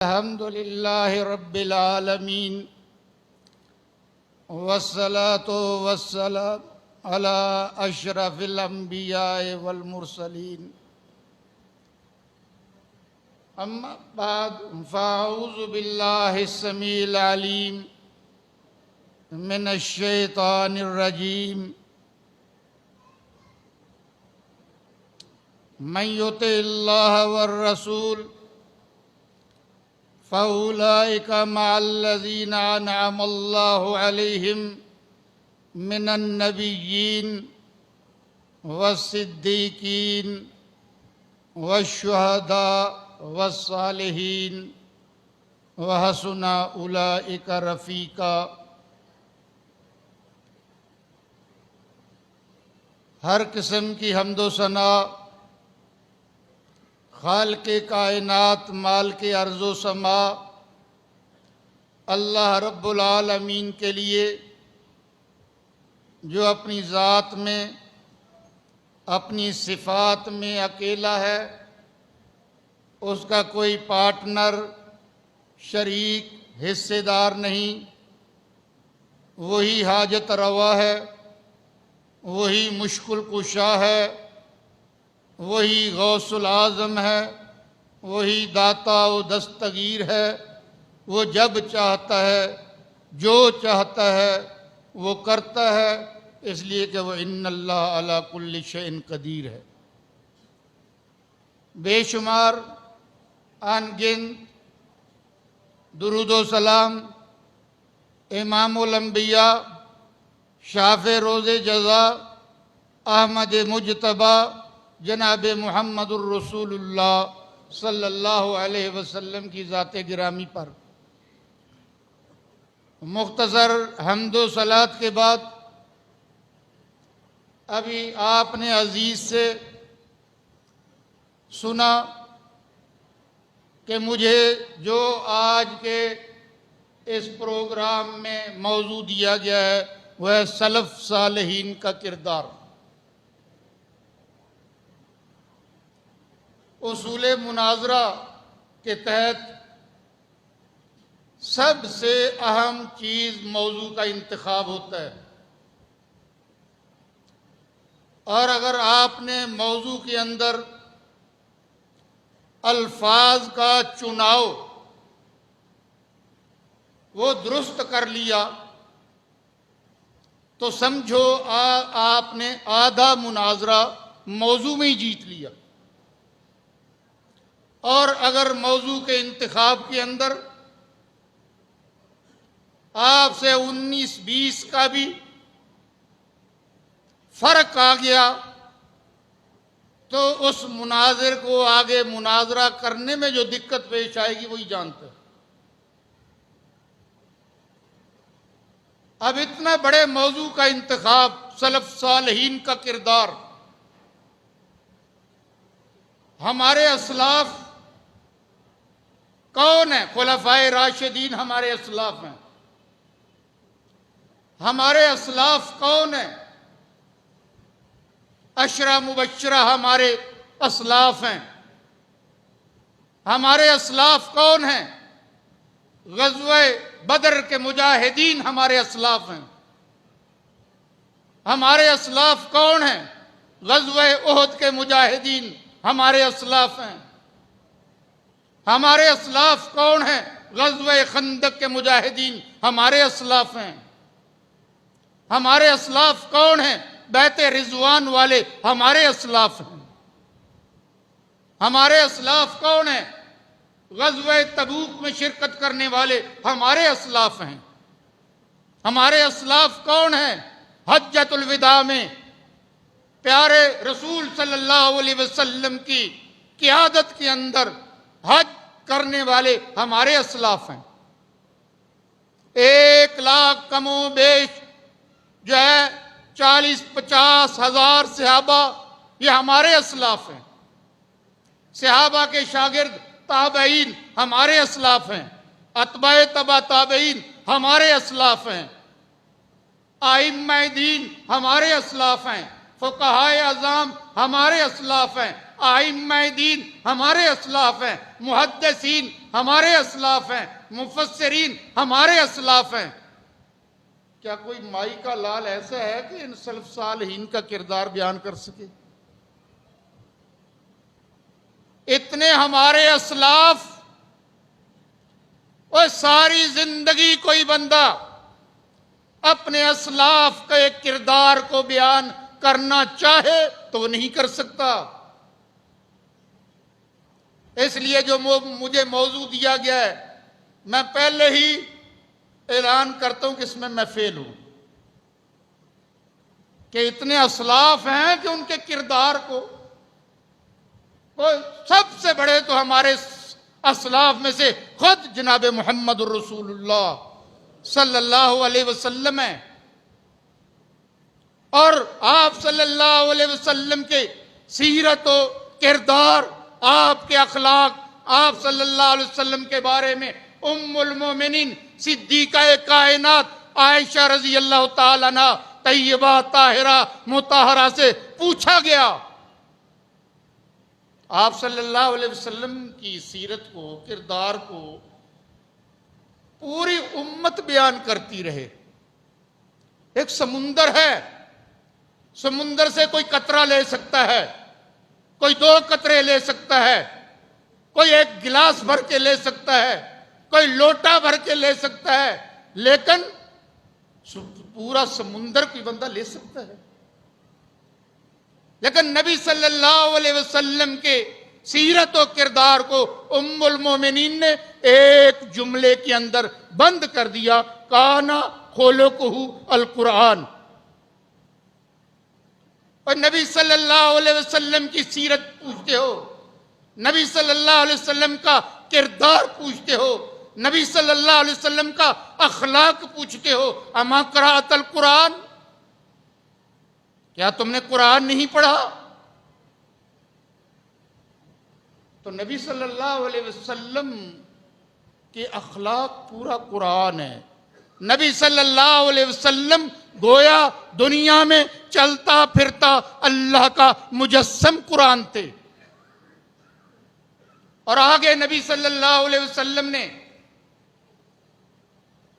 الحمد لله رب العالمين والصلاة والسلام على أشرف الأنبياء والمرسلين أما بعد فأعوذ بالله السميع العليم من الشيطان الرجيم من يطع الله والرسول فأولئك مع الذين أنعم الله عليهم من النبيين والصديقين والشهداء والصالحين وحسن أولئك رفيقا۔ ہر قسم کی حمد و ثنا خالق کائنات مالک ارض و سما اللہ رب العالمین کے لیے، جو اپنی ذات میں اپنی صفات میں اکیلا ہے، اس کا کوئی پارٹنر، شریک، حصے دار نہیں۔ وہی حاجت روا ہے، وہی مشکل کشا ہے، وہی غوث العظم ہے، وہی داتا و دستگیر ہے۔ وہ جب چاہتا ہے، جو چاہتا ہے وہ کرتا ہے، اس لیے کہ وہ ان اللہ علی کل شیء قدیر ہے۔ بے شمار ان گنت درود و سلام امام الانبیاء، شافع روز جزا، احمد مجتبی جناب محمد الرسول اللہ صلی اللہ علیہ وسلم کی ذات گرامی پر مختصر حمد و صلوات کے بعد ابھی آپ نے عزیز سے سنا کہ مجھے جو آج کے اس پروگرام میں موضوع دیا گیا ہے وہ ہے سلف صالحین کا کردار۔ اصول مناظرہ کے تحت سب سے اہم چیز موضوع کا انتخاب ہوتا ہے، اور اگر آپ نے موضوع کے اندر الفاظ کا چناؤ وہ درست کر لیا تو سمجھو آپ نے آدھا مناظرہ موضوع میں ہی جیت لیا۔ اور اگر موضوع کے انتخاب کے اندر آپ سے 19-20 کا بھی فرق آ گیا تو اس مناظر کو آگے مناظرہ کرنے میں جو دقت پیش آئے گی وہی جانتا ہے۔ اب اتنا بڑے موضوع کا انتخاب، سلف صالحین کا کردار، ہمارے اسلاف کون ہیں؟ خلفائے راشدین ہمارے اسلاف ہیں۔ ہمارے اسلاف کون ہیں؟ عشرہ مبشرہ ہمارے اسلاف ہیں۔ ہمارے اسلاف کون ہیں؟ غزوہ بدر کے مجاہدین ہمارے اسلاف ہیں۔ ہمارے اسلاف کون ہیں؟ غزوہ احد کے مجاہدین ہمارے اسلاف ہیں۔ ہمارے اسلاف کون ہیں؟ غزوہ خندق کے مجاہدین ہمارے اسلاف ہیں۔ ہمارے اسلاف کون ہیں؟ بیعت رضوان والے ہمارے اسلاف ہیں۔ ہمارے اسلاف کون ہیں؟ غزوہ تبوک میں شرکت کرنے والے ہمارے اسلاف ہیں۔ ہمارے اسلاف کون ہیں؟ حجۃ الوداع میں پیارے رسول صلی اللہ علیہ وسلم کی قیادت کے اندر حج کرنے والے ہمارے اسلاف ہیں۔ 1,00,000 کم و بیش جو ہے 40-50 ہزار صحابہ، یہ ہمارے اسلاف ہیں۔ صحابہ کے شاگرد تابعین ہمارے اسلاف ہیں۔ اتباع تبع تابعین ہمارے اسلاف ہیں۔ ائمہ دین ہمارے اسلاف ہیں۔ فقہائے اعظام ہمارے اسلاف ہیں۔ ائمہ دین ہمارے اسلاف ہیں۔ محدثین ہمارے اسلاف ہیں، مفسرین ہمارے اسلاف ہیں۔ کیا کوئی مائی کا لال ایسا ہے کہ ان سلف صالحین کا کردار بیان کر سکے؟ اتنے ہمارے اسلاف، اور ساری زندگی کوئی بندہ اپنے اسلاف کے کردار کو بیان کرنا چاہے تو وہ نہیں کر سکتا۔ اس لیے جو مجھے موضوع دیا گیا ہے، میں پہلے ہی اعلان کرتا ہوں کہ اس میں فیل ہوں، کہ اتنے اسلاف ہیں کہ ان کے کردار کو سب سے بڑے تو ہمارے اسلاف میں سے خود جناب محمد الرسول اللہ صلی اللہ علیہ وسلم ہیں، اور آپ صلی اللہ علیہ وسلم کے سیرت و کردار، آپ کے اخلاق، آپ صلی اللہ علیہ وسلم کے بارے میں ام المومنین صدیقہ کائنات عائشہ رضی اللہ تعالیٰ عنہ طیبہ طاہرہ مطہرہ سے پوچھا گیا۔ آپ صلی اللہ علیہ وسلم کی سیرت کو، کردار کو پوری امت بیان کرتی رہے۔ ایک سمندر ہے، سمندر سے کوئی قطرہ لے سکتا ہے، کوئی 2 قطرے لے سکتا ہے، کوئی 1 گلاس بھر کے لے سکتا ہے، کوئی لوٹا بھر کے لے سکتا ہے، لیکن پورا سمندر کوئی بندہ لے سکتا ہے؟ لیکن نبی صلی اللہ علیہ وسلم کے سیرت و کردار کو ام المومنین نے ایک جملے کے اندر بند کر دیا، کانا خلقہ القرآن۔ اور نبی صلی اللہ علیہ وسلم کی سیرت پوچھتے ہو، نبی صلی اللہ علیہ وسلم کا کردار پوچھتے ہو، نبی صلی اللہ علیہ وسلم کا اخلاق پوچھتے ہو، اما قرأت القرآن، کیا تم نے قرآن نہیں پڑھا؟ تو نبی صلی اللہ علیہ وسلم کے اخلاق پورا قرآن ہے۔ نبی صلی اللہ علیہ وسلم گویا دنیا میں چلتا پھرتا اللہ کا مجسم قرآن تھے۔ اور آگے نبی صلی اللہ علیہ وسلم نے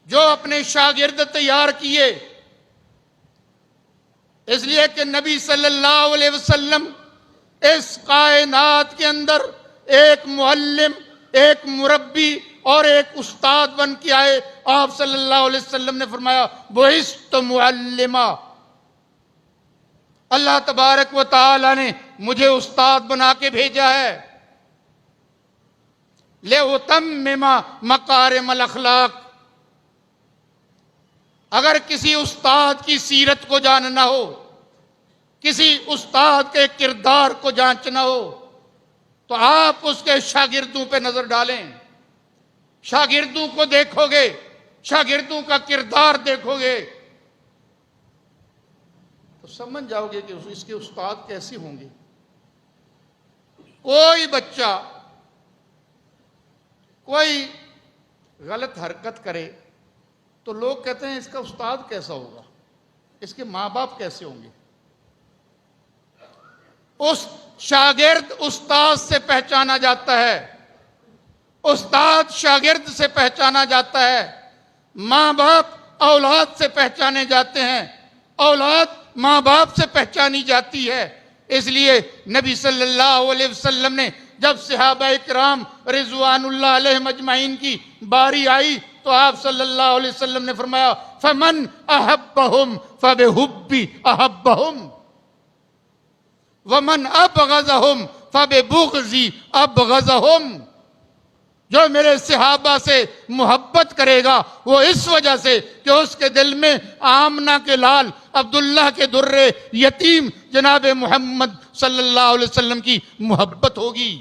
جو اپنے شاگرد تیار کیے، اس لیے کہ نبی صلی اللہ علیہ وسلم اس کائنات کے اندر ایک معلم، ایک مربی اور ایک استاد بن کے آئے۔ آپ صلی اللہ علیہ وسلم نے فرمایا بعثت معلما، اللہ تبارک و تعالی نے مجھے استاد بنا کے بھیجا ہے۔ لِأُتَمِّمَ مَكَارِمَ الْأَخْلَاقِ، اگر کسی استاد کی سیرت کو جاننا ہو، کسی استاد کے کردار کو جانچنا ہو، تو آپ اس کے شاگردوں پہ نظر ڈالیں، شاگردوں کو دیکھو گے، شاگردوں کا کردار دیکھو گے تو سمجھ جاؤ گے کہ اس کے استاد کیسے ہوں گے۔ کوئی بچہ کوئی غلط حرکت کرے تو لوگ کہتے ہیں اس کا استاد کیسا ہوگا، اس کے ماں باپ کیسے ہوں گے۔ اس شاگرد استاد سے پہچانا جاتا ہے، استاد شاگرد سے پہچانا جاتا ہے، ماں باپ اولاد سے پہچانے جاتے ہیں، اولاد ماں باپ سے پہچانی جاتی ہے۔ اس لیے نبی صلی اللہ علیہ وسلم نے جب صحابہ کرام رضوان اللہ علیہم اجمعین کی باری آئی تو آپ صلی اللہ علیہ وسلم نے فرمایا فمن احبہم فبحبی احبہم ومن ابغضہم فببغضی ابغضہم، جو میرے صحابہ سے محبت کرے گا وہ اس وجہ سے کہ اس کے دل میں آمنہ کے لال عبداللہ کے در یتیم جناب محمد صلی اللہ علیہ وسلم کی محبت ہوگی،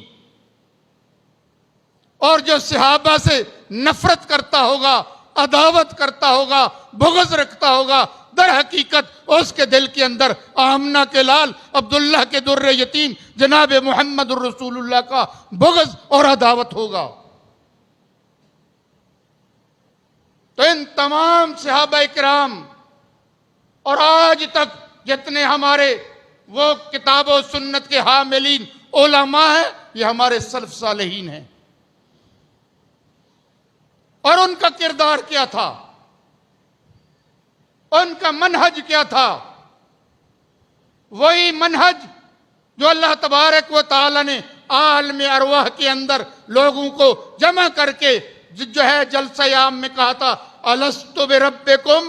اور جو صحابہ سے نفرت کرتا ہوگا، عداوت کرتا ہوگا، بغض رکھتا ہوگا، در حقیقت اس کے دل کے اندر آمنہ کے لال عبداللہ کے در یتیم جناب محمد الرسول اللہ کا بغض اور عداوت ہوگا۔ تو ان تمام صحابہ کرام اور آج تک جتنے ہمارے وہ کتاب و سنت کے حاملین علماء ہیں، یہ ہمارے سلف صالحین ہیں۔ اور ان کا کردار کیا تھا، ان کا منہج کیا تھا؟ وہی منہج جو اللہ تبارک و تعالی نے عالم ارواح کے اندر لوگوں کو جمع کر کے جو ہے جلسہ عام میں کہا تھا، الست بربکم،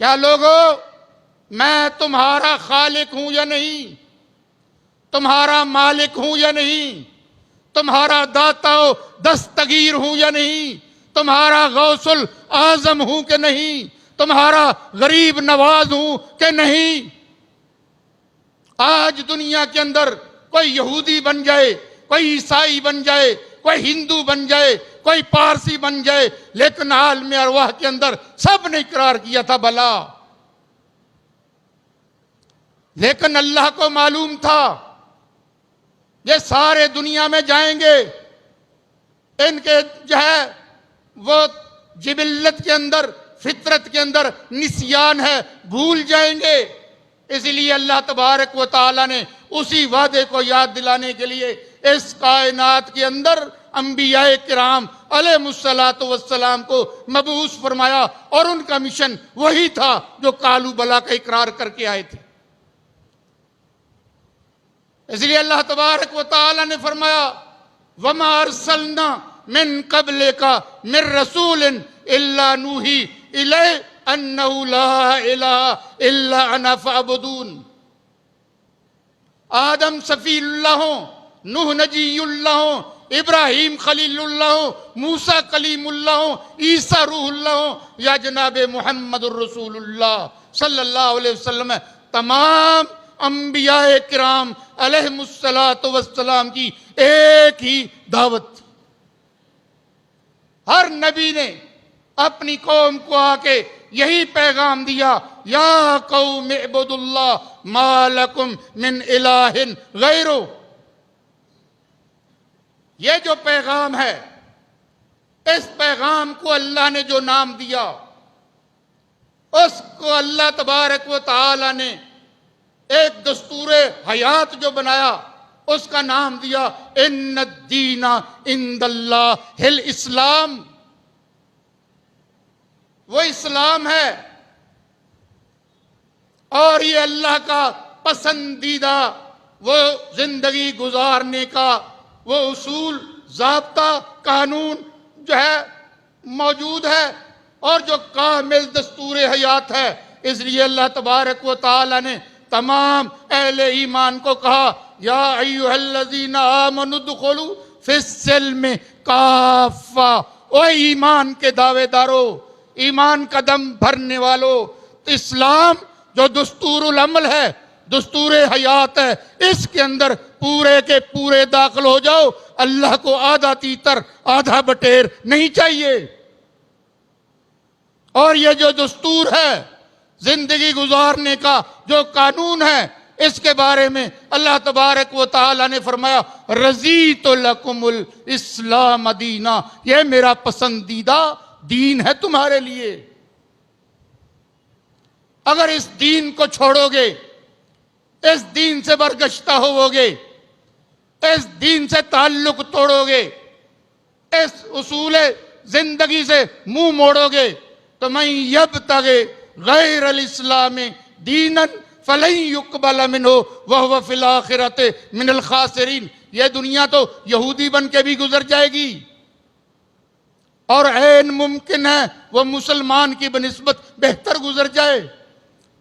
کیا لوگو میں تمہارا خالق ہوں یا نہیں، تمہارا مالک ہوں یا نہیں، تمہارا داتا و دستگیر ہوں یا نہیں، تمہارا غوث الاعظم ہوں کہ نہیں، تمہارا غریب نواز ہوں کہ نہیں؟ آج دنیا کے اندر کوئی یہودی بن جائے، کوئی عیسائی بن جائے، کوئی ہندو بن جائے، کوئی پارسی بن جائے، لیکن عالم ارواح کے اندر سب نے اقرار کیا تھا بلا. لیکن اللہ کو معلوم تھا یہ سارے دنیا میں جائیں گے، ان کے جو ہے وہ جبلت کے اندر، فطرت کے اندر نسیان ہے، بھول جائیں گے. اس لیے اللہ تبارک و تعالی نے اسی وعدے کو یاد دلانے کے لیے اس کائنات کے اندر انبیاء کرام علیہ الصلوۃ والسلام کو مبعوث فرمایا، اور ان کا مشن وہی تھا جو کالو بلا کا اقرار کر کے آئے تھے. اس لیے اللہ تبارک و تعالی نے فرمایا وَمَا أَرْسَلْنَا مِن قَبْلِكَ مِن رَسُولٍ إِلَّا نُوحِي إِلَيْهِ أَنَّهُ لَا إِلَهَ إِلَّا أَنَا فَاعْبُدُونِ. آدم صفی اللہ ہوں، نوح نجی اللہ ہوں، ابراہیم خلیل اللہ ہوں، موسیٰ کلیم اللہ ہوں، عیسیٰ روح اللہ ہوں، یا جناب محمد الرسول اللہ صلی اللہ علیہ وسلم، تمام انبیاء کرام علیہ السلام کی ایک ہی دعوت تھی. ہر نبی نے اپنی قوم کو آ کے یہی پیغام دیا، یا قوم اعبدوا اللہ ما لکم من الہ غیرہ. یہ جو پیغام ہے، اس پیغام کو اللہ نے جو نام دیا، اس کو اللہ تبارک و تعالی نے ایک دستور حیات جو بنایا، اس کا نام دیا ان الدین عند اللہ الاسلام. وہ اسلام ہے، اور یہ اللہ کا پسندیدہ وہ زندگی گزارنے کا وہ اصول، ضابطہ، قانون جو ہے موجود ہے، اور جو کامل دستور حیات ہے. اس لیے اللہ تبارک و تعالی نے تمام اہل ایمان کو کہا یا ایھا الذین آمنوا ادخلوا فی السلم کافہ. او ایمان کے دعوے دارو، ایمان کا دم بھرنے والو، اسلام جو دستور العمل ہے، دستور حیات ہے، اس کے اندر پورے کے پورے داخل ہو جاؤ. اللہ کو آدھا تیتر آدھا بٹیر نہیں چاہیے. اور یہ جو دستور ہے، زندگی گزارنے کا جو قانون ہے، اس کے بارے میں اللہ تبارک و تعالی نے فرمایا رضیت لکم الاسلام دینا، یہ میرا پسندیدہ دین ہے تمہارے لیے. اگر اس دین کو چھوڑو گے، اس دین سے برگشتہ ہوو گے، اس دین سے تعلق توڑو گے، اس اصول زندگی سے منہ موڑو گے، تو من یبتغی غیر الاسلام دینا فلن یقبل منہ وہو فی الآخرۃ من الخاسرین. یہ دنیا تو یہودی بن کے بھی گزر جائے گی، اور عین ممکن ہے وہ مسلمان کی بنسبت بہتر گزر جائے.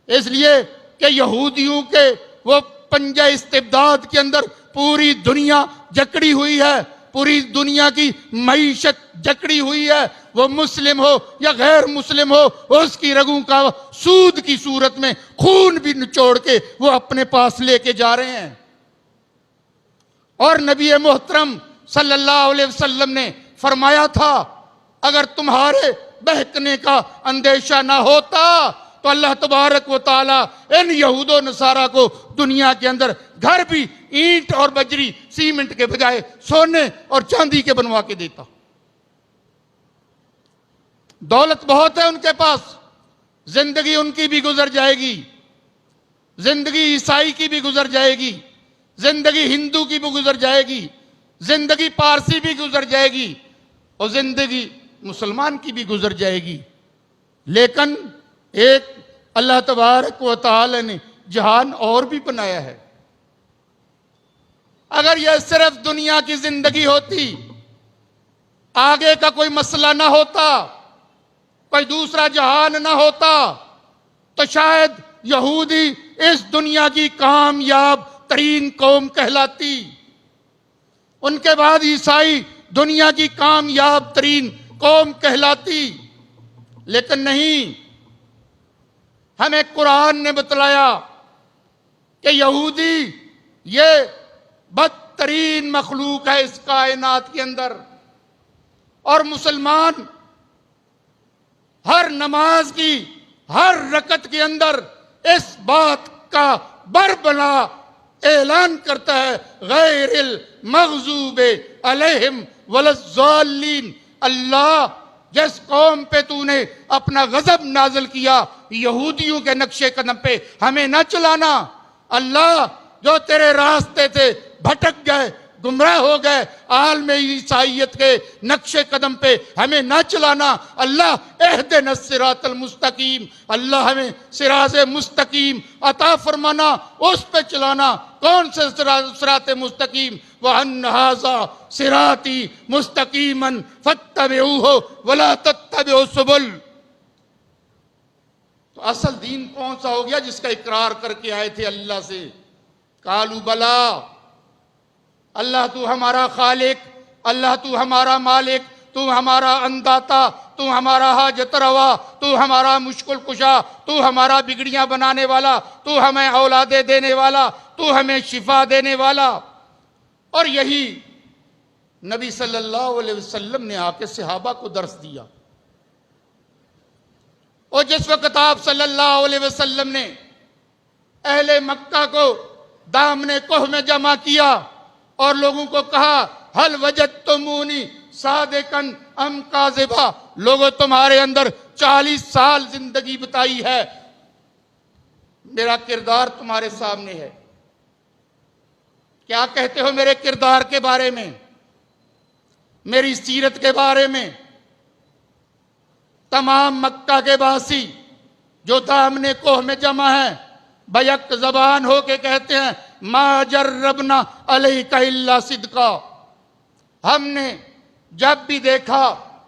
اس لیے کہ یہودیوں کے وہ پنجہ استبداد کے اندر پوری دنیا جکڑی ہوئی ہے، پوری دنیا کی معیشت جکڑی ہوئی ہے. وہ مسلم ہو یا غیر مسلم ہو، اس کی رگوں کا سود کی صورت میں خون بھی نچوڑ کے وہ اپنے پاس لے کے جا رہے ہیں. اور نبی محترم صلی اللہ علیہ وسلم نے فرمایا تھا اگر تمہارے بہکنے کا اندیشہ نہ ہوتا تو اللہ تبارک و تعالی ان یہود و نصارہ کو دنیا کے اندر گھر بھی اینٹ اور بجری سیمنٹ کے بجائے سونے اور چاندی کے بنوا کے دیتا. دولت بہت ہے ان کے پاس، زندگی ان کی بھی گزر جائے گی، زندگی عیسائی کی بھی گزر جائے گی، زندگی ہندو کی بھی گزر جائے گی، زندگی پارسی بھی گزر جائے گی اور زندگی مسلمان کی بھی گزر جائے گی، لیکن ایک اللہ تبارک و تعالی نے جہان اور بھی بنایا ہے۔ اگر یہ صرف دنیا کی زندگی ہوتی، آگے کا کوئی مسئلہ نہ ہوتا، کوئی دوسرا جہان نہ ہوتا، تو شاید یہودی اس دنیا کی کامیاب ترین قوم کہلاتی، ان کے بعد عیسائی دنیا کی کامیاب ترین قوم کہلاتی، لیکن نہیں، ہمیں قرآن نے بتلایا کہ یہودی یہ بدترین مخلوق ہے اس کائنات کے اندر، اور مسلمان ہر نماز کی ہر رکعت کے اندر اس بات کا بربلا اعلان کرتا ہے، غیر المغضوب علیہم ولا الضالین۔ اللہ جس قوم پہ تو نے اپنا غضب نازل کیا، یہودیوں کے نقش قدم پہ ہمیں نہ چلانا۔ اللہ جو تیرے راستے تھے بھٹک گئے، گمراہ ہو گئے، عالم عیسائیت کے نقش قدم پہ ہمیں نہ چلانا۔ اللہ اہدنا الصراط المستقیم، اللہ ہمیں صراط مستقیم عطا فرمانا، اس پہ چلانا۔ کون سے صراط مستقیم؟ وَأَنَّ هَذَا صِرَاطِي مُسْتَقِيمًا فَاتَّبِعُوهُ وَلَا تَتَّبِعُوا السُّبُلَ۔ تو اصل دین کون سا ہو گیا جس کا اقرار کر کے آئے تھے اللہ سے؟ قالوا بلا، اللہ تو ہمارا خالق، اللہ تو ہمارا مالک، تو ہمارا انداتا، تو ہمارا حاجت روا، تو ہمارا مشکل کشا، تو ہمارا بگڑیاں بنانے والا، تو ہمیں اولادیں دینے والا، تو ہمیں شفا دینے والا۔ اور یہی نبی صلی اللہ علیہ وسلم نے آ کے صحابہ کو درس دیا۔ اور جس وقت آپ صلی اللہ علیہ وسلم نے اہل مکہ کو دامن کوہ میں جمع کیا اور لوگوں کو کہا، حل وجدتمونی صادقا ام کاذبا، لوگوں تمہارے اندر 40 سال زندگی بتائی ہے، میرا کردار تمہارے سامنے ہے، کیا کہتے ہو میرے کردار کے بارے میں، میری سیرت کے بارے میں؟ تمام مکہ کے باسی جو دامن کوہ میں جمع ہیں بیک زبان ہو کے کہتے ہیں، ما جربنا علیک الا صدقا، ہم نے جب بھی دیکھا،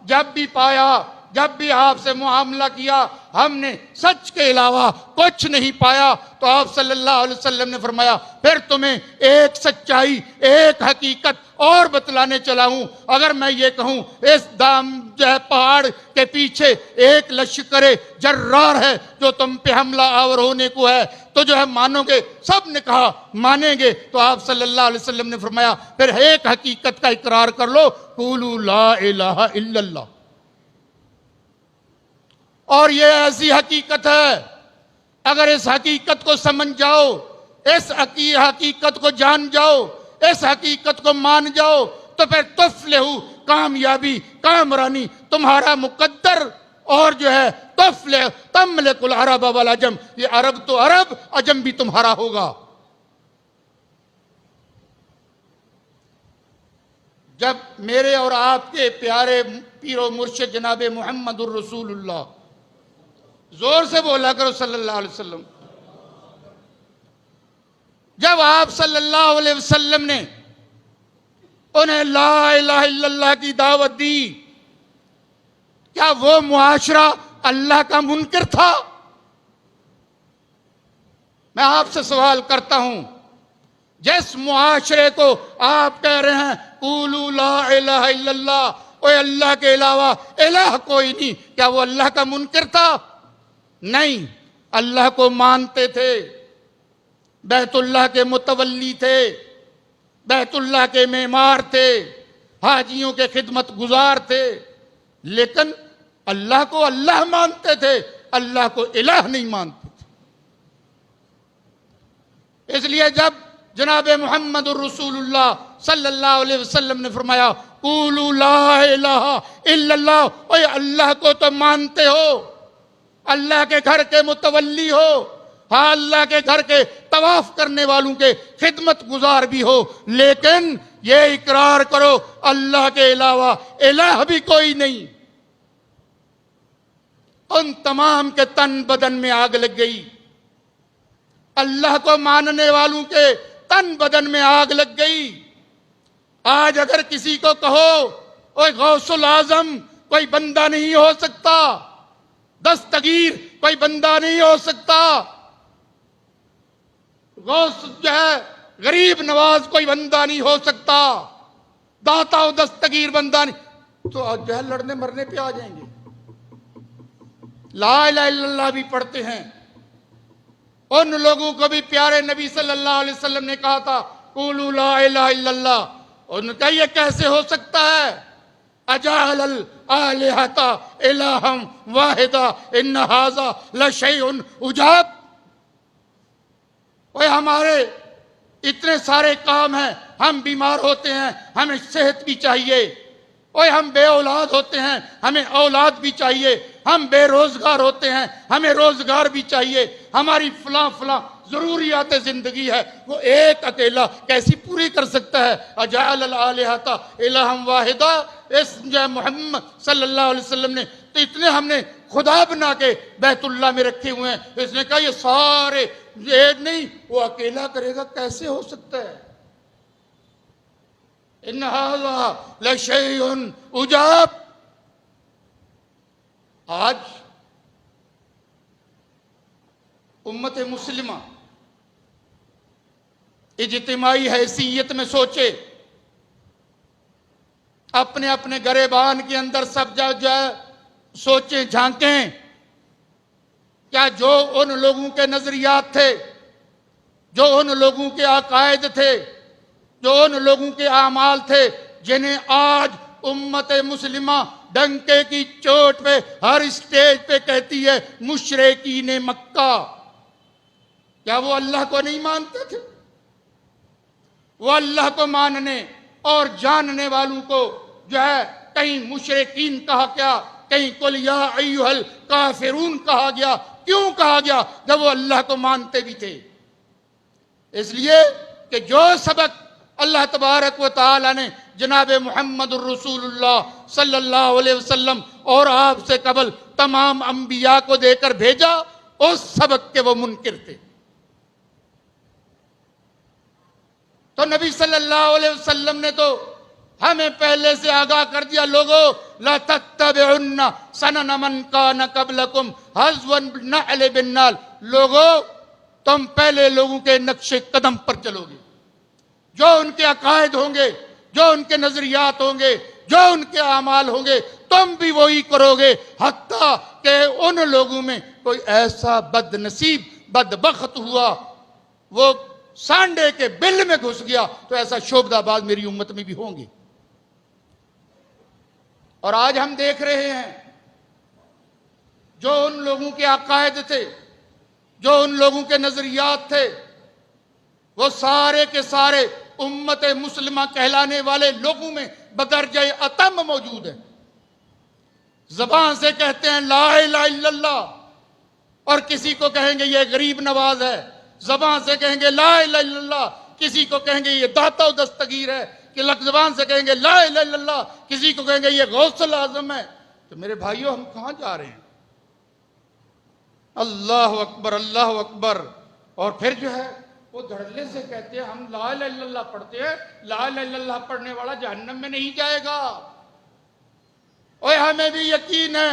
جب بھی پایا، جب بھی آپ سے معاملہ کیا، ہم نے سچ کے علاوہ کچھ نہیں پایا۔ تو آپ صلی اللہ علیہ وسلم نے فرمایا، پھر تمہیں ایک سچائی، ایک حقیقت اور بتلانے چلا ہوں۔ اگر میں یہ کہوں اس پہاڑ کے پیچھے ایک لشکر جرار ہے جو تم پہ حملہ آور ہونے کو ہے، تو جو ہے مانو گے؟ سب نے کہا مانیں گے۔ تو آپ صلی اللہ علیہ وسلم نے فرمایا، پھر ایک حقیقت کا اقرار کر لو، قولوا لا الہ الا اللہ۔ اور یہ ایسی حقیقت ہے، اگر اس حقیقت کو سمجھ جاؤ، اس حقیقت کو جان جاؤ، اس حقیقت کو مان جاؤ، تو پھر تفلحو، کامیابی، کامرانی تمہارا مقدر، اور جو ہے تفلح تملک العرب والعجم، یہ عرب تو عرب، عجم بھی تمہارا ہوگا۔ جب میرے اور آپ کے پیارے پیر و مرشد جناب محمد الرسول اللہ، زور سے بولا کرو صلی اللہ علیہ وسلم، جب آپ صلی اللہ علیہ وسلم نے انہیں لا الہ الا اللہ کی دعوت دی، کیا وہ معاشرہ اللہ کا منکر تھا؟ میں آپ سے سوال کرتا ہوں، جس معاشرے کو آپ کہہ رہے ہیں قولوا لا الہ الا اللہ، اوے اللہ کے علاوہ الہ کوئی نہیں، کیا وہ اللہ کا منکر تھا؟ نہیں، اللہ کو مانتے تھے، بیت اللہ کے متولی تھے، بیت اللہ کے معمار تھے، حاجیوں کے خدمت گزار تھے، لیکن اللہ کو اللہ مانتے تھے، اللہ کو الہ نہیں مانتے تھے۔ اس لیے جب جناب محمد الرسول اللہ صلی اللہ علیہ وسلم نے فرمایا قولوا لا الہ الا اللہ، اوے اللہ کو تو مانتے ہو، اللہ کے گھر کے متولی ہو، ہاں اللہ کے گھر کے طواف کرنے والوں کے خدمت گزار بھی ہو، لیکن یہ اقرار کرو اللہ کے علاوہ الہ بھی کوئی نہیں۔ ان تمام کے تن بدن میں آگ لگ گئی، اللہ کو ماننے والوں کے تن بدن میں آگ لگ گئی۔ آج اگر کسی کو کہو اوے غوث العظم کوئی بندہ نہیں ہو سکتا، دستگیر کوئی بندہ نہیں ہو سکتا، غوث جو ہے غریب نواز کوئی بندہ نہیں ہو سکتا، داتا و دستگیر بندہ نہیں، تو جو ہے لڑنے مرنے پہ آ جائیں گے۔ لا الہ الا اللہ بھی پڑھتے ہیں، ان لوگوں کو بھی پیارے نبی صلی اللہ علیہ وسلم نے کہا تھا قولوا لا الہ الا اللہ، انہوں نے کہا یہ کیسے ہو سکتا ہے؟ اجعل الآلہۃ الہا واحدا ان ھذا لشیء عجاب۔ اوے ہمارے اتنے سارے کام ہیں، ہم بیمار ہوتے ہیں ہمیں صحت بھی چاہیے، اوے ہم بے اولاد ہوتے ہیں ہمیں اولاد بھی چاہیے، ہم بے روزگار ہوتے ہیں ہمیں روزگار بھی چاہیے، ہماری فلاں فلاں ضروریات زندگی ہے، وہ ایک اکیلا کیسی پوری کر سکتا ہے؟ اجعل الآلہۃ الہا واحدا، اس جو محمد صلی اللہ علیہ وسلم نے تو اتنے ہم نے خدا بنا کے بیت اللہ میں رکھے ہوئے ہیں، اس نے کہا یہ سارے ایک نہیں، وہ اکیلا کرے گا کیسے ہو سکتا ہے؟ ان ھذا لشیء عجاب۔ آج امت مسلمہ اجتماعی حیثیت میں سوچے، اپنے اپنے گریبان کے اندر سب جو ہے سوچیں جھانکیں، کیا جو ان لوگوں کے نظریات تھے، جو ان لوگوں کے عقائد تھے، جو ان لوگوں کے اعمال تھے، جنہیں آج امت مسلمہ ڈنکے کی چوٹ پہ ہر اسٹیج پہ کہتی ہے مشرکین مکہ، کیا وہ اللہ کو نہیں مانتے تھے؟ وہ اللہ کو ماننے اور جاننے والوں کو جو ہے کہیں مشرکین کہا گیا، کہیں قل یا ایھا الکافرون کہا گیا۔ کیوں کہا گیا جب وہ اللہ کو مانتے بھی تھے؟ اس لیے کہ جو سبق اللہ تبارک و تعالی نے جناب محمد الرسول اللہ صلی اللہ علیہ وسلم اور آپ سے قبل تمام انبیاء کو دے کر بھیجا، اس سبق کے وہ منکر تھے۔ تو نبی صلی اللہ علیہ وسلم نے تو ہمیں پہلے سے آگاہ کر دیا، لوگو لا تتبعن سنن من کان قبلکم حذو النعل بالنعل، لوگو تم پہلے لوگوں کے نقش قدم پر چلو گے، جو ان کے عقائد ہوں گے، جو ان کے نظریات ہوں گے، جو ان کے اعمال ہوں گے، تم بھی وہی کرو گے، حتیٰ کہ ان لوگوں میں کوئی ایسا بد نصیب بدبخت ہوا وہ سانڈے کے بل میں گھس گیا، تو ایسا شعبدہ باز میری امت میں بھی ہوں گے۔ اور آج ہم دیکھ رہے ہیں جو ان لوگوں کے عقائد تھے، جو ان لوگوں کے نظریات تھے، وہ سارے کے سارے امت مسلمہ کہلانے والے لوگوں میں بدرجہ اتم موجود ہیں۔ زبان سے کہتے ہیں لا الہ الا اللہ، اور کسی کو کہیں گے یہ غریب نواز ہے، زبان سے کہیں گے لا الہ الا اللہ، کسی کو کہیں گے یہ داتا و دستگیر ہے، کہ زبان سے کہیں گے لا الہ الا اللہ، کسی کو کہیں گے یہ غوث العظم ہے۔ تو میرے بھائیوں ہم کہاں جا رہے ہیں؟ اللہ اکبر اللہ اکبر۔ اور پھر جو ہے وہ دھڑلے سے کہتے ہیں ہم لا الہ الا اللہ پڑھتے ہیں، لا الہ الا اللہ پڑھنے والا جہنم میں نہیں جائے گا۔ اوے ہمیں بھی یقین ہے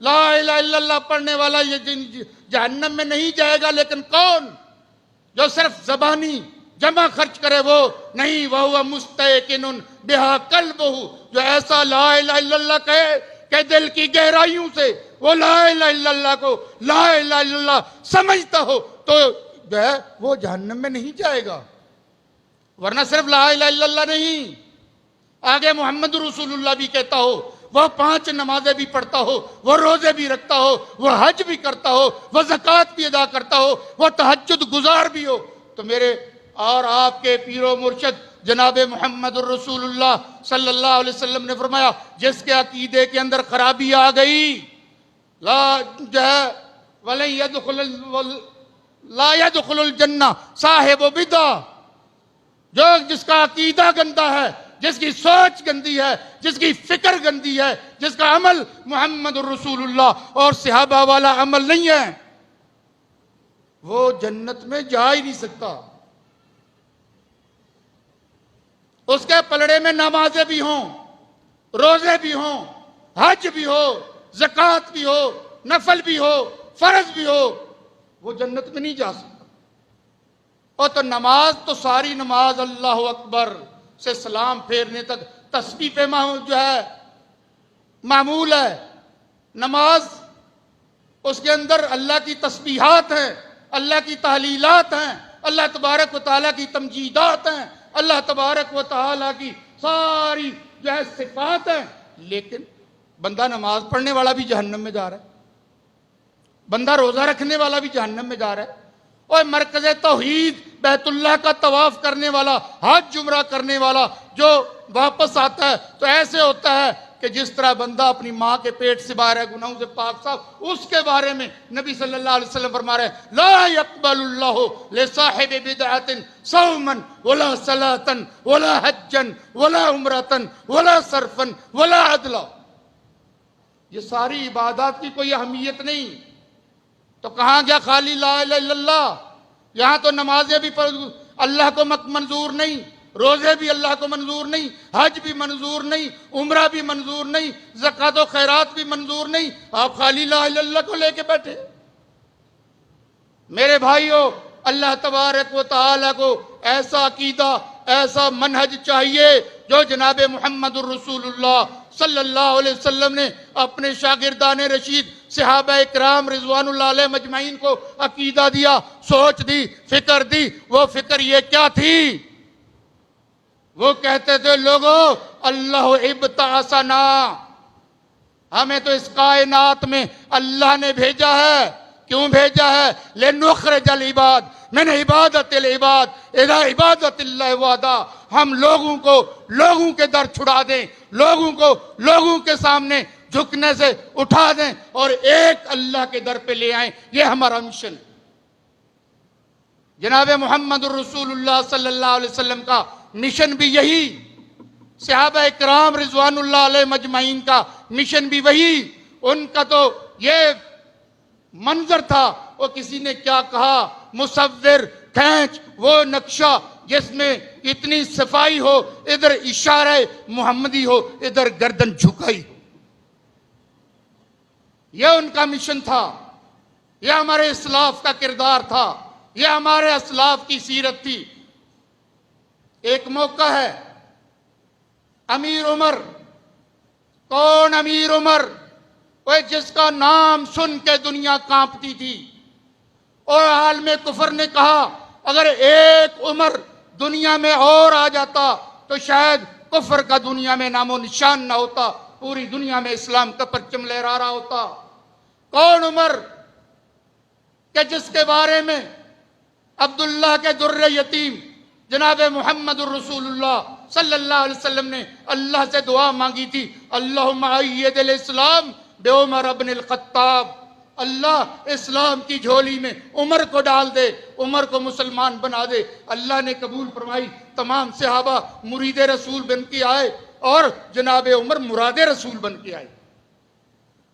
لا الہ الا اللہ پڑھنے والا یہ جہنم میں نہیں جائے گا، لیکن کون؟ جو صرف زبانی جمع خرچ کرے وہ نہیں، وَهُوَ مُسْتَيْقِنٌ بِهَا قَلْبُهُ، جو ایسا لا الہ الا اللہ کہے کہ دل کی گہرائیوں سے وہ لا الہ الا اللہ کو لا الہ الا اللہ سمجھتا ہو، تو جو ہے وہ جہنم میں نہیں جائے گا۔ ورنہ صرف لا الہ الا اللہ نہیں، آگے محمد رسول اللہ بھی کہتا ہو، وہ 5 نمازیں بھی پڑھتا ہو، وہ روزے بھی رکھتا ہو، وہ حج بھی کرتا ہو، وہ زکوٰۃ بھی ادا کرتا ہو، وہ تہجد گزار بھی ہو، تو میرے اور آپ کے پیر و مرشد جناب محمد الرسول اللہ صلی اللہ علیہ وسلم نے فرمایا جس کے عقیدے کے اندر خرابی آ گئی، لا جو ہے لا يدخل الجنہ صاحب بدعہ، جس کا عقیدہ گندا ہے، جس کی سوچ گندی ہے، جس کی فکر گندی ہے، جس کا عمل محمد الرسول اللہ اور صحابہ والا عمل نہیں ہے، وہ جنت میں جا ہی نہیں سکتا۔ اس کے پلڑے میں نمازیں بھی ہوں، روزے بھی ہوں، حج بھی ہو، زکوٰۃ بھی ہو، نفل بھی ہو، فرض بھی ہو، وہ جنت میں نہیں جا سکتا۔ اور تو نماز تو ساری نماز اللہ اکبر سے سلام پھیرنے تک تسبیح پہ معمول ہے۔ نماز اس کے اندر اللہ کی تسبیحات ہیں، اللہ کی تحلیلات ہیں، اللہ تبارک و تعالیٰ کی تمجیدات ہیں، اللہ تبارک و تعالیٰ کی ساری صفات ہیں۔ لیکن بندہ نماز پڑھنے والا بھی جہنم میں جا رہا ہے، بندہ روزہ رکھنے والا بھی جہنم میں جا رہا ہے، اور مرکز توحید بیت اللہ کا طواف کرنے والا، حج عمرہ کرنے والا جو واپس آتا ہے تو ایسے ہوتا ہے کہ جس طرح بندہ اپنی ماں کے پیٹ سے باہر ہے، گناہوں سے پاک صاف۔ اس کے بارے میں نبی صلی اللہ علیہ وسلم فرما رہے ہیں لا يقبل اللہ لصاحب بدعۃ صوما ولا صلاۃ ولا حجا ولا عمرۃ ولا صرفا ولا عدلا۔ یہ ساری عبادات کی کوئی اہمیت نہیں تو کہاں گیا خالی لا الہ الا اللہ؟ یہاں تو نمازیں بھی اللہ کو منظور نہیں، روزے بھی اللہ کو منظور نہیں، حج بھی منظور نہیں، عمرہ بھی منظور نہیں، زکوٰۃ و خیرات بھی منظور نہیں، آپ خالی لا الہ الا اللہ کو لے کے بیٹھے۔ میرے بھائیوں، اللہ تبارک و تعالیٰ کو ایسا عقیدہ، ایسا منہج چاہیے جو جناب محمد الرسول اللہ صلی اللہ علیہ وسلم نے اپنے شاگردان رشید صحابہ اکرام رضوان اللہ علیہ مجمعین کو عقیدہ دیا، سوچ دی، فکر دی۔ وہ فکر یہ کیا تھی؟ وہ کہتے تھے لوگوں اللہ ابتعثنا، ہمیں تو اس کائنات میں اللہ نے بھیجا ہے۔ کیوں بھیجا ہے؟ لنخرج العباد من عبادت العباد الی عبادت اللہ وحدہ، ہم لوگوں کے در چھڑا دیں، لوگوں کے سامنے جھکنے سے اٹھا دیں اور ایک اللہ کے در پہ لے آئیں۔ یہ ہمارا مشن۔ جناب محمد الرسول اللہ صلی اللہ علیہ وسلم کا مشن بھی یہی، صحابہ اکرام رضوان اللہ علیہ مجمعین کا مشن بھی وہی۔ ان کا تو یہ منظر تھا، وہ کسی نے کیا کہا، مصور کھینچ وہ نقشہ جس میں اتنی صفائی ہو، ادھر اشارہ محمدی ہو، ادھر گردن جھکائی ہو۔ یہ ان کا مشن تھا، یہ ہمارے اسلاف کا کردار تھا، یہ ہمارے اسلاف کی سیرت تھی۔ ایک موقع ہے، امیر عمر، کون امیر عمر؟ وہ جس کا نام سن کے دنیا کانپتی تھی، اور عالم کفر نے کہا اگر ایک عمر دنیا میں اور آ جاتا تو شاید کفر کا دنیا میں نام و نشان نہ ہوتا، پوری دنیا میں اسلام کا پرچم لہرا رہا ہوتا۔ کون عمر کہ جس کے بارے میں عبداللہ کے در یتیم جناب محمد الرسول اللہ صلی اللہ علیہ وسلم نے اللہ سے دعا مانگی تھی، اللہم ایّد الاسلام بعمر ابن الخطاب، اللہ اسلام کی جھولی میں عمر کو ڈال دے، عمر کو مسلمان بنا دے۔ اللہ نے قبول فرمائی، تمام صحابہ مرید رسول بن کے آئے اور جناب عمر مراد رسول بن کے آئے۔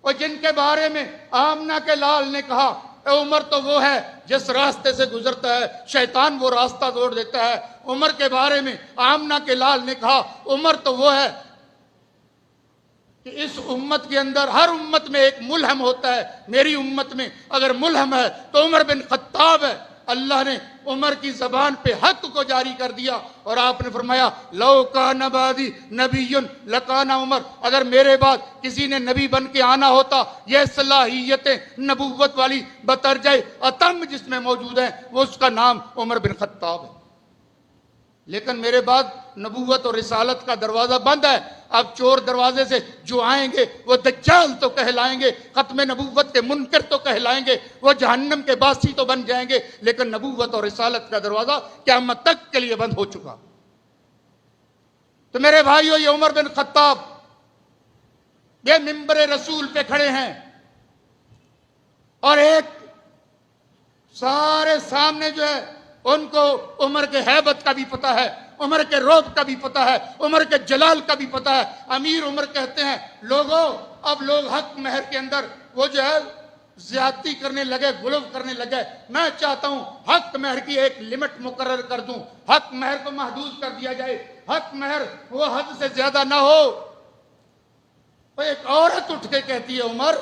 اور جن کے بارے میں آمنہ کے لال نے کہا اے عمر تو وہ ہے جس راستے سے گزرتا ہے شیطان وہ راستہ توڑ دیتا ہے، عمر کے بارے میں آمنہ کے لال نے کہا عمر تو وہ ہے کہ اس امت کے اندر ہر امت میں ایک ملہم ہوتا ہے، میری امت میں اگر ملہم ہے تو عمر بن خطاب ہے۔ اللہ نے عمر کی زبان پہ حق کو جاری کر دیا اور آپ نے فرمایا لو کان بعدی نبی لکان عمر، اگر میرے بعد کسی نے نبی بن کے آنا ہوتا یہ صلاحیتیں نبوت والی بترجہ اتم جس میں موجود ہیں وہ اس کا نام عمر بن خطاب ہے۔ لیکن میرے بعد نبوت اور رسالت کا دروازہ بند ہے، اب چور دروازے سے جو آئیں گے وہ دجال تو کہلائیں گے، ختم نبوت کے منکر تو کہلائیں گے، وہ جہنم کے باسی تو بن جائیں گے، لیکن نبوت اور رسالت کا دروازہ قیامت تک کے لیے بند ہو چکا۔ تو میرے بھائیو، یہ عمر بن خطاب یہ منبر رسول پہ کھڑے ہیں اور ایک سارے سامنے جو ہے ان کو عمر کے ہیبت کا بھی پتہ ہے، عمر کے رعب کا بھی پتہ ہے، عمر کے جلال کا بھی پتہ ہے۔ امیر عمر کہتے ہیں لوگوں اب لوگ حق مہر کے اندر وہ جو ہے زیادتی کرنے لگے، غلو کرنے لگے، میں چاہتا ہوں حق مہر کی ایک لمٹ مقرر کر دوں، حق مہر کو محدود کر دیا جائے، حق مہر وہ حد سے زیادہ نہ ہو۔ تو ایک عورت اٹھ کے کہتی ہے عمر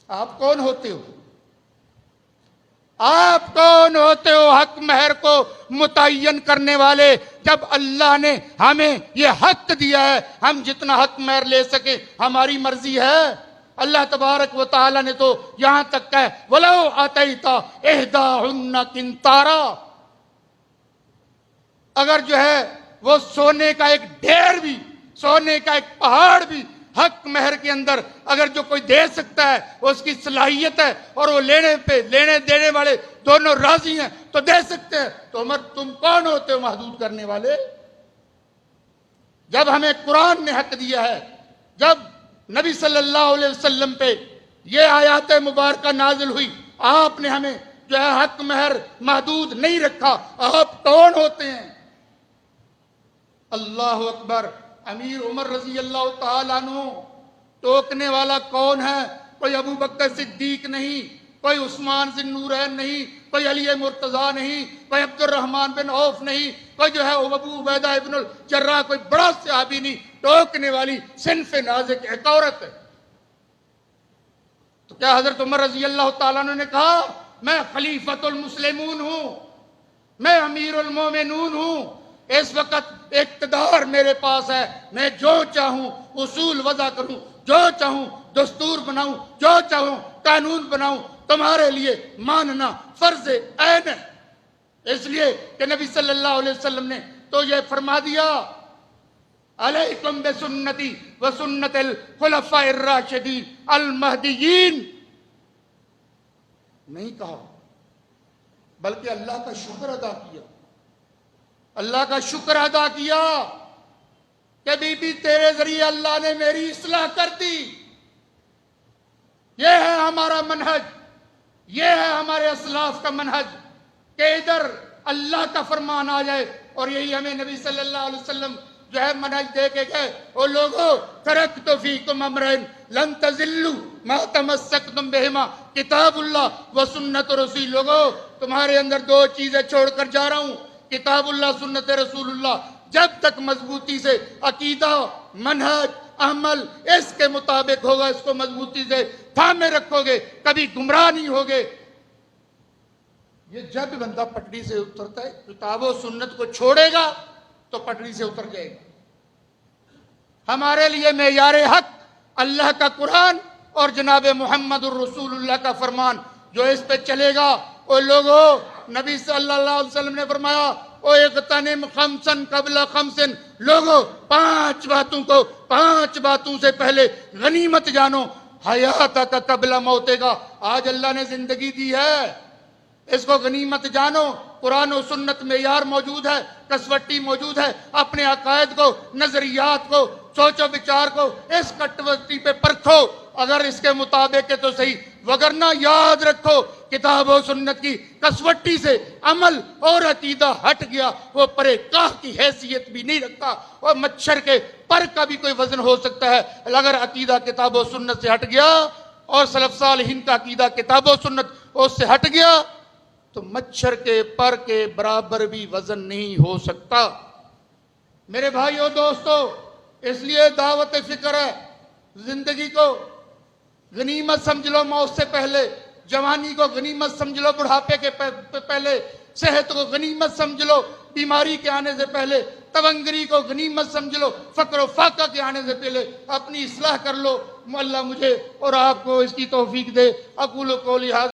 آپ کون ہوتے ہو؟ آپ کون ہوتے ہو حق مہر کو متعین کرنے والے؟ جب اللہ نے ہمیں یہ حق دیا ہے ہم جتنا حق مہر لے سکیں ہماری مرضی ہے۔ اللہ تبارک و تعالی نے تو یہاں تک کہا وَلَوْ أَتَيْتَ إِحْدَاهُنَّ قِنْطَارًا، اگر جو ہے وہ سونے کا ایک ڈھیر بھی، سونے کا ایک پہاڑ بھی حق مہر کے اندر اگر جو کوئی دے سکتا ہے اس کی صلاحیت ہے اور وہ لینے دینے والے دونوں راضی ہیں تو دے سکتے ہیں، تو عمر تم کون ہوتے ہو محدود کرنے والے؟ جب ہمیں قرآن نے حق دیا ہے، جب نبی صلی اللہ علیہ وسلم پہ یہ آیات مبارکہ نازل ہوئی، آپ نے ہمیں جو ہے حق مہر محدود نہیں رکھا، آپ کون ہوتے ہیں؟ اللہ اکبر۔ امیر عمر رضی اللہ تعالیٰ عنہ ٹوکنے والا کون ہے؟ کوئی ابو بکر صدیق نہیں، کوئی عثمان ذی النورین نہیں، کوئی علی مرتضیٰ نہیں، کوئی عبد الرحمن بن عوف نہیں، کوئی جو ہے ابو عبیدہ ابن الجراح کوئی بڑا صحابی نہیں، ٹوکنے والی صنف نازک ایک عورت ہے۔ تو کیا حضرت عمر رضی اللہ تعالیٰ عنہ نے کہا میں خلیفۃ المسلمون ہوں، میں امیر المومنون ہوں، اس وقت اقتدار میرے پاس ہے، میں جو چاہوں اصول وضع کروں، جو چاہوں دستور بناؤں، جو چاہوں قانون بناؤں، تمہارے لیے ماننا فرض عین ہے۔ اس لیے کہ نبی صلی اللہ علیہ وسلم نے تو یہ فرما دیا علیکم بسنتی وسنت الخلفاء الراشدین المہدیین، نہیں کہا بلکہ اللہ کا شکر ادا کیا، اللہ کا شکر ادا کیا کہ بی بی تیرے ذریعے اللہ نے میری اصلاح کر دی۔ یہ ہے ہمارا منہج، یہ ہے ہمارے اسلاف کا منہج کہ ادھر اللہ کا فرمان آ جائے، اور یہی ہمیں نبی صلی اللہ علیہ وسلم جو ہے منہج دے کے گئے او لوگو ترکت فیکم امرین لن تضلوا ما تمسکتم بہما کتاب اللہ و سنت رسول، لوگو تمہارے اندر دو چیزیں چھوڑ کر جا رہا ہوں، کتاب اللہ سنت رسول اللہ، جب تک مضبوطی سے عقیدہ منہج عمل اس کے مطابق ہوگا، اس کو مضبوطی سے تھامے رکھو گے کبھی گمراہ نہیں ہوگے۔ یہ جب بندہ پٹڑی سے اترتا ہے کتاب و سنت کو چھوڑے گا تو پٹڑی سے اتر جائے گا۔ ہمارے لیے معیار حق اللہ کا قرآن اور جناب محمد الرسول اللہ کا فرمان، جو اس پہ چلے گا وہ لوگوں، نبی صلی اللہ علیہ وسلم نے فرمایا او اغتنم خمسن قبل خمسن، لوگوں پانچ باتوں سے پہلے غنیمت جانو، حیات کا قبل موت کا، آج اللہ نے زندگی دی ہے اس کو غنیمت جانو۔ قرآن و سنت معیار موجود ہے، کسوٹی موجود ہے، اپنے عقائد کو، نظریات کو، سوچ و بچار کو اس کٹوتی پہ پرکھو، اگر اس کے مطابق ہے تو صحیح، وگرنہ یاد رکھو کتاب و سنت کی کسوٹی سے عمل اور عقیدہ ہٹ گیا وہ پرے کاہ کی حیثیت بھی نہیں رکھتا، اور مچھر کے پر کا بھی کوئی وزن ہو سکتا ہے، اگر عقیدہ کتاب و سنت سے ہٹ گیا اور سلف صالحین کا عقیدہ کتاب و سنت اس سے ہٹ گیا تو مچھر کے پر کے برابر بھی وزن نہیں ہو سکتا۔ میرے بھائیو دوستو، اس لیے دعوت فکر ہے، زندگی کو غنیمت سمجھ لو موت سے پہلے، جوانی کو غنیمت سمجھ لو بڑھاپے کے پہلے، صحت کو غنیمت سمجھ لو بیماری کے آنے سے پہلے، تونگری کو غنیمت سمجھ لو فقر و فاقہ کے آنے سے پہلے، اپنی اصلاح کر لو۔ اللہ مجھے اور آپ کو اس کی توفیق دے۔ اقول قولی ھذا